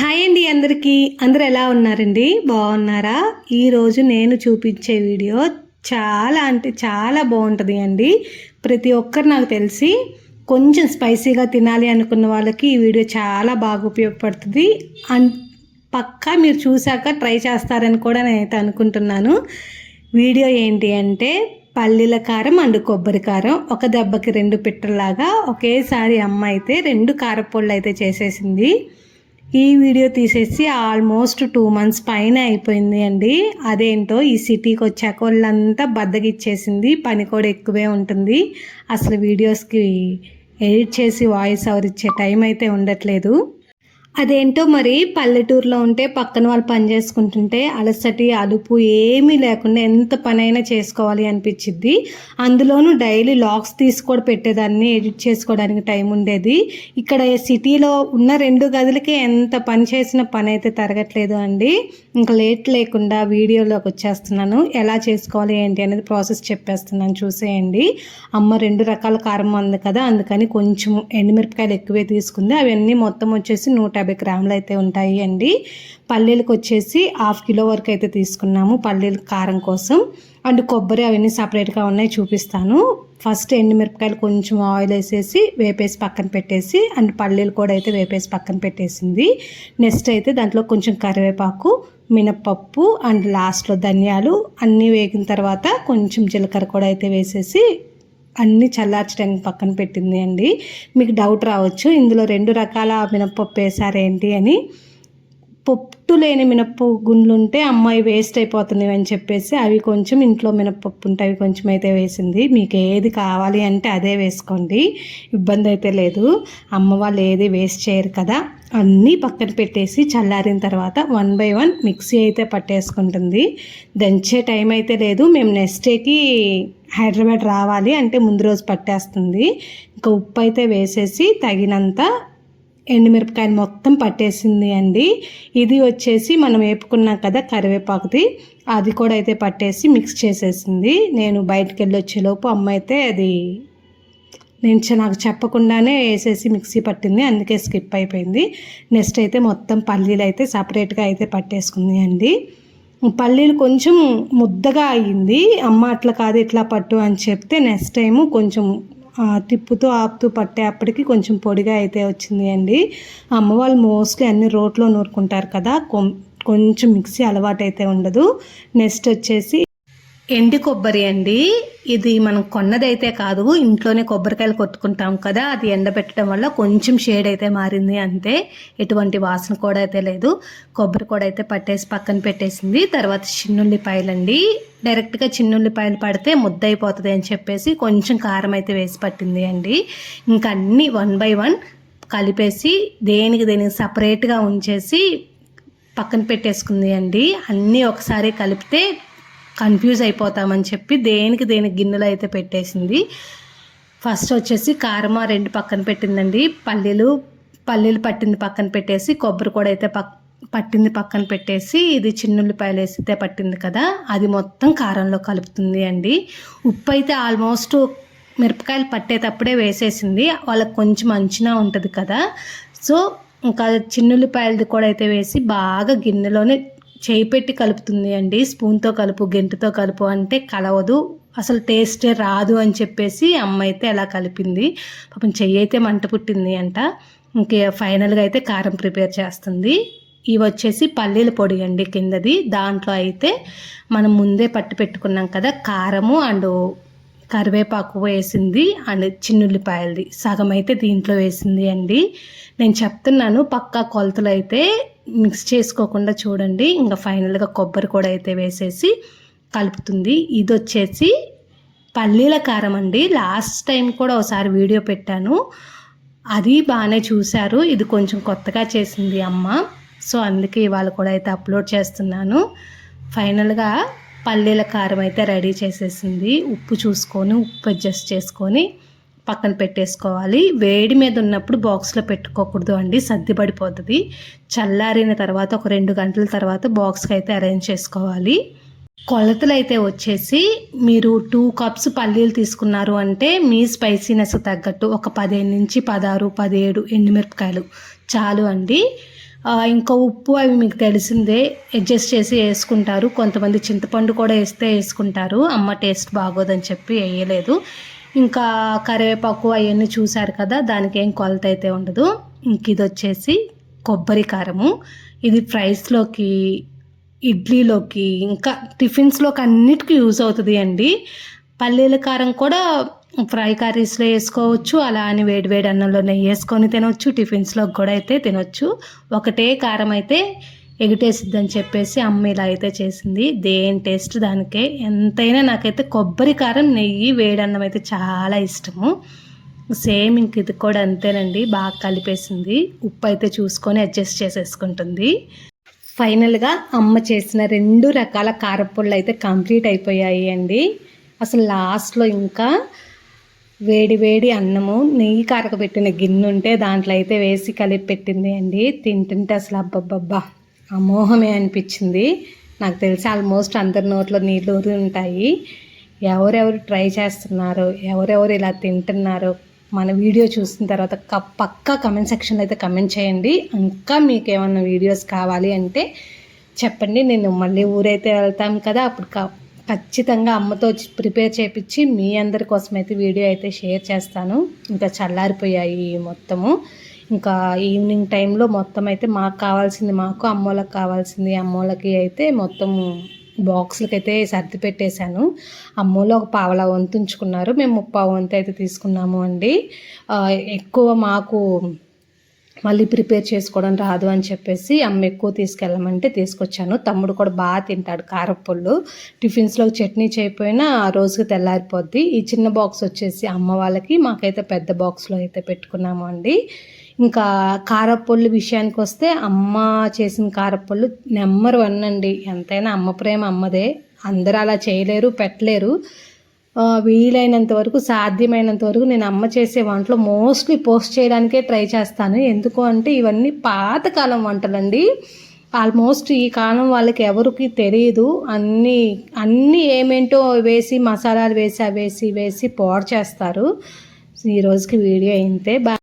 Hi అండి అందరూ ఎలా ఉన్నారండి? బాగున్నారా? ఈరోజు నేను చూపించే వీడియో చాలా అంటే చాలా బాగుంటుంది అండి. ప్రతి ఒక్కరు నాకు తెలిసి కొంచెం స్పైసీగా తినాలి అనుకున్న వాళ్ళకి ఈ వీడియో చాలా బాగా ఉపయోగపడుతుంది. పక్కా మీరు చూశాక ట్రై చేస్తారని కూడా నేనైతే అనుకుంటున్నాను. వీడియో ఏంటి అంటే పల్లీల కారం అండ్ కొబ్బరి కారం ఒక దెబ్బకి 2 పిట్టల్లాగా ఒకేసారి అమ్మ అయితే 2 కారపొళ్ళు అయితే చేసేసింది. ఈ వీడియో తీసేసి ఆల్మోస్ట్ 2 మంత్స్ పైన అయిపోయింది అండి. అదేంటో ఈ సిటీకి వచ్చాక వాళ్ళంతా బద్దగిచ్చేసింది, పని కూడా ఎక్కువే ఉంటుంది. అసలు వీడియోస్కి ఎడిట్ చేసి వాయిస్ ఓవర్ ఇచ్చే టైం అయితే ఉండట్లేదు. అదేంటో మరి పల్లెటూరులో ఉంటే పక్కన వాళ్ళు పని చేసుకుంటుంటే అలసటి అలుపు ఏమీ లేకుండా ఎంత పనైనా చేసుకోవాలి అనిపించిద్ది. అందులోనూ డైలీ లాగ్స్ తీసి కూడా పెట్టేదాన్ని, ఎడిట్ చేసుకోవడానికి టైం ఉండేది. ఇక్కడ సిటీలో ఉన్న 2 గదులకి ఎంత పని చేసిన పని అయితే తరగట్లేదు అండి. ఇంకా లేట్ లేకుండా వీడియోలోకి వచ్చేస్తున్నాను. ఎలా చేసుకోవాలి ఏంటి అనేది ప్రాసెస్ చెప్పేస్తున్నాను, చూసేయండి. అమ్మ 2 రకాల కారం ఉంది కదా, అందుకని కొంచెం ఎండుమిరపకాయలు ఎక్కువే తీసుకుంది. అవన్నీ మొత్తం వచ్చేసి 150 గ్రాములు అయితే ఉంటాయి అండి. పల్లీలకు వచ్చేసి 1/2 కిలో వరకు అయితే తీసుకున్నాము పల్లీల కారం కోసం. అండ్ కొబ్బరి అవన్నీ సపరేట్గా ఉన్నాయి, చూపిస్తాను. ఫస్ట్ ఎండుమిరపకాయలు కొంచెం ఆయిల్ వేసేసి వేపేసి పక్కన పెట్టేసి, అండ్ పల్లీలు కూడా అయితే వేపేసి పక్కన పెట్టేసింది. నెక్స్ట్ అయితే దాంట్లో కొంచెం కరివేపాకు, మినప్పప్పు అండ్ లాస్ట్లో ధనియాలు అన్నీ వేగిన తర్వాత కొంచెం జీలకర్ర కూడా అయితే వేసేసి అన్నీ చల్లార్చడానికి పక్కన పెట్టింది అండి. మీకు డౌట్ రావచ్చు, ఇందులో 2 రకాల మినప్పప్పు వేసారేంటి అని. పొట్టు లేని మినప్పు గుండ్లు ఉంటే అమ్మాయి వేస్ట్ అయిపోతున్నాయి అని చెప్పేసి అవి కొంచెం ఇంట్లో మినప్పప్పు ఉంటే అవి కొంచెం అయితే వేసింది. మీకు ఏది కావాలి అంటే అదే వేసుకోండి, ఇబ్బంది అయితే లేదు. అమ్మ వాళ్ళు ఏది వేస్ట్ చేయరు కదా. అన్నీ పక్కన పెట్టేసి చల్లారిన తర్వాత 1 బై 1 మిక్సీ అయితే పట్టేసుకుంటుంది. దంచే టైం అయితే లేదు. మేము నెక్స్ట్ డేకి హైదరాబాద్ రావాలి అంటే ముందు రోజు పట్టేస్తుంది. ఇంకా ఉప్పు అయితే వేసేసి తగినంత ఎండుమిరపకాయలు మొత్తం పట్టేసింది అండి. ఇది వచ్చేసి మనం వేపుకున్నాం కదా కరివేపాకుది, అది కూడా అయితే పట్టేసి మిక్స్ చేసేసింది. నేను బయటకు వెళ్ళి వచ్చేలోపు అమ్మ అయితే అది నాకు చెప్పకుండానే వేసేసి మిక్సీ పట్టింది, అందుకే స్కిప్ అయిపోయింది. నెక్స్ట్ అయితే మొత్తం పల్లీలు అయితే సపరేట్గా అయితే పట్టేసుకుంది అండి. పల్లీలు కొంచెం ముద్దగా అయ్యింది. అమ్మ అట్లా కాదు ఇట్లా పట్టు అని చెప్తే నెక్స్ట్ టైము కొంచెం తిప్పుతూ ఆపుతూ పట్టేప్పటికి కొంచెం పొడిగా అయితే వచ్చింది అండి. అమ్మ వాళ్ళు మోస్ట్లీ అన్ని రోట్లో నూరుకుంటారు కదా, కొంచెం మిక్సీ అలవాటు అయితే ఉండదు. నెక్స్ట్ వచ్చేసి ఎండు కొబ్బరి అండి. ఇది మనం కొన్నదైతే కాదు, ఇంట్లోనే కొబ్బరికాయలు కొట్టుకుంటాం కదా, అది ఎండబెట్టడం వల్ల కొంచెం షేడ్ అయితే మారింది అంతే, ఎటువంటి వాసన కూడా అయితే లేదు. కొబ్బరి కూడా అయితే పట్టేసి పక్కన పెట్టేసింది. తర్వాత చిన్నుల్లిపాయలు అండి. డైరెక్ట్గా చిన్నుల్లిపాయలు పడితే ముద్ద అయిపోతుంది అని చెప్పేసి కొంచెం కారం అయితే వేసి పట్టింది అండి. ఇంకా అన్నీ 1 బై 1 కలిపేసి దేనికి సపరేట్గా ఉంచేసి పక్కన పెట్టేసుకుంది అండి. అన్నీ ఒకసారి కలిపితే కన్ఫ్యూజ్ అయిపోతామని చెప్పి దేనికి గిన్నెలో అయితే పెట్టేసింది. ఫస్ట్ వచ్చేసి కారం 2 పక్కన పెట్టిందండి. పల్లీలు పట్టింది పక్కన పెట్టేసి, కొబ్బరి కూడా అయితే పట్టింది పక్కన పెట్టేసి, ఇది చిన్నుల్లిపాయలు వేసితే పట్టింది కదా, అది మొత్తం కారంలో కలుపుతుంది అండి. ఉప్పు అయితే ఆల్మోస్ట్ మిరపకాయలు పట్టేటప్పుడే వేసేసింది, వాళ్ళకి కొంచెం అంచునా ఉంటుంది కదా. సో ఇంకా చిన్నుల్లిపాయలది కూడా అయితే వేసి బాగా గిన్నెలోనే చేయి పెట్టి కలుపుతుంది అండి. స్పూన్తో కలుపు, గెంటుతో కలుపు అంటే కలవదు, అసలు టేస్టే రాదు అని చెప్పేసి అమ్మ అయితే అలా కలిపింది. పాపం చెయ్యి అయితే మంట పుట్టింది అంట. ఇంకే ఫైనల్గా అయితే కారం ప్రిపేర్ చేస్తుంది. ఇవి వచ్చేసి పల్లీల పొడి అండి కిందది. దాంట్లో అయితే మనం ముందే పట్టి పెట్టుకున్నాం కదా కారము అండ్ కరివేపాకు వేసింది, అండ్ చిన్నుల్లిపాయలది సగం అయితే దీంట్లో వేసింది అండి. నేను చెప్తున్నాను పక్కా కొలతలు అయితే మిక్స్ చేసుకోకుండా చూడండి. ఇంకా ఫైనల్గా కొబ్బరి కూడా అయితే వేసేసి కలుపుతుంది. ఇది వచ్చేసి పల్లీల కారం అండి. లాస్ట్ టైం కూడా ఒకసారి వీడియో పెట్టాను, అది బాగానే చూశారు. ఇది కొంచెం కొత్తగా చేసింది అమ్మ, సో అందుకే ఇవాళ కూడా అయితే అప్లోడ్ చేస్తున్నాను. ఫైనల్గా పల్లీల కారం అయితే రెడీ చేసేసింది. ఉప్పు చూసుకొని ఉప్పు అడ్జస్ట్ చేసుకొని పక్కన పెట్టేసుకోవాలి. వేడి మీద ఉన్నప్పుడు బాక్స్లో పెట్టుకోకూడదు అండి, సర్ది పడిపోతుంది. చల్లారిన తర్వాత ఒక 2 గంటల తర్వాత బాక్స్కి అయితే అరేంజ్ చేసుకోవాలి. కొలతలు అయితే వచ్చేసి మీరు 2 కప్స్ పల్లీలు తీసుకున్నారు అంటే మీ స్పైసీనెస్ తగ్గట్టు ఒక 15 నుంచి 16, 17 ఎండుమిరపకాయలు చాలు అండి. ఇంకా ఉప్పు అవి మీకు తెలిసిందే, అడ్జస్ట్ చేసి వేసుకుంటారు. కొంతమంది చింతపండు కూడా వేసుకుంటారు. అమ్మ టేస్ట్ బాగోదని చెప్పి వేయలేదు. ఇంకా కరివేపాకు అవన్నీ చూసారు కదా, దానికి ఏం కొలత అయితే ఉండదు. ఇంక ఇది వచ్చేసి కొబ్బరి కారము. ఇది ఫ్రైస్లోకి, ఇడ్లీలోకి, ఇంకా టిఫిన్స్లోకి అన్నిటికీ యూజ్ అవుతుంది అండి. పల్లీల కారం కూడా ఫ్రై కర్రీస్లో వేసుకోవచ్చు, అలా అని వేడివేడి అన్నంలో నెయ్యి వేసుకొని తినవచ్చు, టిఫిన్స్లోకి కూడా అయితే తినొచ్చు. ఒకటే కారం అయితే ఎగిటేసిద్దని చెప్పేసి అమ్మ ఇలా అయితే చేసింది. దేని టేస్ట్ దానికే. ఎంతైనా నాకైతే కొబ్బరి కారం నెయ్యి వేడన్నం అయితే చాలా ఇష్టము. సేమ్ ఇంక ఇది కూడా అంతేనండి, బాగా కలిపేసింది. ఉప్పు అయితే చూసుకొని అడ్జస్ట్ చేసేసుకుంటుంది. ఫైనల్గా అమ్మ చేసిన 2 రకాల కారపొళ్ళు అయితే కంప్లీట్ అయిపోయాయి అండి. అసలు లాస్ట్లో ఇంకా వేడి వేడి అన్నము, నెయ్యి కారకబెట్టిన గిన్నె ఉంటే దాంట్లో అయితే వేసి కలిపి పెట్టింది అండి. తింటుంటే అసలు అబ్బబ్బబ్బా అమోహమే అనిపించింది. నాకు తెలిసి ఆల్మోస్ట్ అందరి నోట్లో నీళ్ళు ఊరి ఉంటాయి. ఎవరెవరు ట్రై చేస్తున్నారో, ఎవరెవరు ఇలా తింటున్నారో మన వీడియో చూసిన తర్వాత పక్కా కమెంట్ సెక్షన్లో అయితే కమెంట్ చేయండి. ఇంకా మీకు ఏమన్నా వీడియోస్ కావాలి అంటే చెప్పండి. నేను మళ్ళీ ఊరైతే వెళ్తాం కదా, అప్పుడు ఖచ్చితంగా అమ్మతో ప్రిపేర్ చేయించి మీ అందరి కోసం అయితే వీడియో అయితే షేర్ చేస్తాను. ఇంకా చల్లారిపోయాయి మొత్తము. ఇంకా ఈవినింగ్ టైంలో మొత్తం అయితే మాకు కావాల్సింది మాకు, అమ్మోళ్ళకి కావాల్సింది అమ్మోళ్ళకి అయితే మొత్తం బాక్సులకి అయితే సర్ది పెట్టేశాను. అమ్మోళ్ళు ఒక పావలా వంతు ఉంచుకున్నారు, మేము 3/4 వంతు అయితే తీసుకున్నాము అండి. ఎక్కువ మాకు మళ్ళీ ప్రిపేర్ చేసుకోవడం రాదు అని చెప్పేసి అమ్మ ఎక్కువ తీసుకెళ్ళమంటే తీసుకొచ్చాను. తమ్ముడు కూడా బాగా తింటాడు కారపొళ్ళు. టిఫిన్స్లో చట్నీ చేయకపోయినా రోజుకి తెల్లారిపోద్ది. ఈ చిన్న బాక్స్ వచ్చేసి అమ్మ వాళ్ళకి, మాకైతే పెద్ద బాక్స్లో అయితే పెట్టుకున్నాము అండి. ఇంకా కారపొళ్ళు విషయానికి వస్తే అమ్మ చేసిన కారపొళ్ళు నెంబర్ 1 అండి. ఎంతైనా అమ్మ ప్రేమ అమ్మదే. అందరూ అలా చేయలేరు, పెట్టలేరు. వీలైనంత వరకు, సాధ్యమైనంత వరకు నేను అమ్మ చేసే వంటలు మోస్ట్లీ పోస్ట్ చేయడానికే ట్రై చేస్తాను. ఎందుకు అంటే ఇవన్నీ పాతకాలం వంటలండి. ఆల్మోస్ట్ ఈ కాలం వాళ్ళకి ఎవరికి తెలియదు. అన్నీ ఏమేంటో వేసి, మసాలాలు వేసి, వేసి పాడు చేస్తారు. ఈ రోజుకి వీడియో ఇంతే.